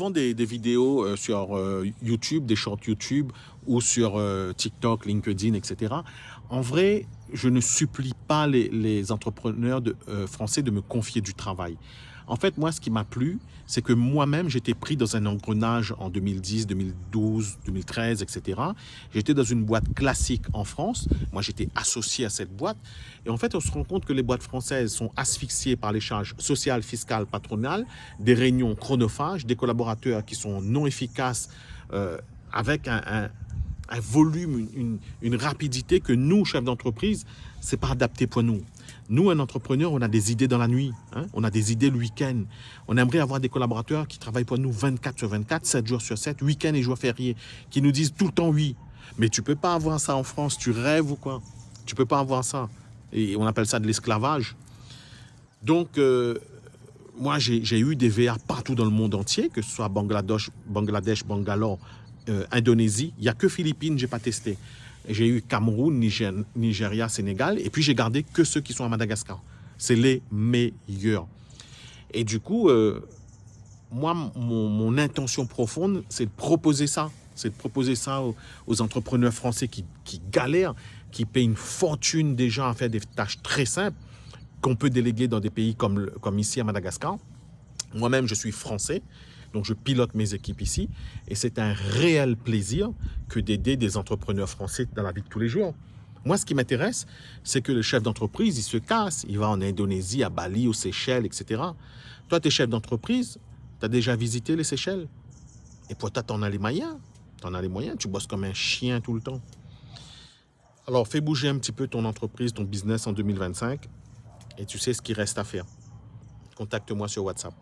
Souvent des vidéos sur YouTube, des shorts YouTube ou sur TikTok, LinkedIn, etc. En vrai, je ne supplie pas les entrepreneurs français de me confier du travail. En fait, moi, ce qui m'a plu, c'est que moi-même, j'étais pris dans un engrenage en 2010, 2012, 2013, etc. J'étais dans une boîte classique en France. Moi, j'étais associé à cette boîte. Et en fait, on se rend compte que les boîtes françaises sont asphyxiées par les charges sociales, fiscales, patronales, des réunions chronophages, des collaborateurs qui sont non efficaces, avec un volume, une rapidité que nous, chefs d'entreprise, c'est pas adapté pour nous. Nous, un entrepreneur, on a des idées dans la nuit, hein? On a des idées le week-end. On aimerait avoir des collaborateurs qui travaillent pour nous 24 sur 24, 7 jours sur 7, week-end et jours fériés, qui nous disent tout le temps oui. Mais tu peux pas avoir ça en France, tu rêves ou quoi? Tu peux pas avoir ça. Et on appelle ça de l'esclavage. Donc, moi, j'ai eu des VA partout dans le monde entier, que ce soit Bangladesh, Bangalore, Indonésie. Il n'y a que Philippines, je n'ai pas testé. J'ai eu Cameroun, Nigeria, Sénégal. Et puis, j'ai gardé que ceux qui sont à Madagascar. C'est les meilleurs. Et du coup, moi, mon intention profonde, c'est de proposer ça. C'est de proposer ça aux entrepreneurs français qui galèrent, qui payent une fortune déjà à faire des tâches très simples, qu'on peut déléguer dans des pays comme ici à Madagascar. Moi-même, je suis français, donc je pilote mes équipes ici. Et c'est un réel plaisir que d'aider des entrepreneurs français dans la vie de tous les jours. Moi, ce qui m'intéresse, c'est que le chef d'entreprise, il se casse. Il va en Indonésie, à Bali, aux Seychelles, etc. Toi, tu es chef d'entreprise, tu as déjà visité les Seychelles. Et pour toi, tu en as les moyens. Tu en as les moyens, tu bosses comme un chien tout le temps. Alors, fais bouger un petit peu ton entreprise, ton business en 2025. Et tu sais ce qu'il reste à faire. Contacte-moi sur WhatsApp.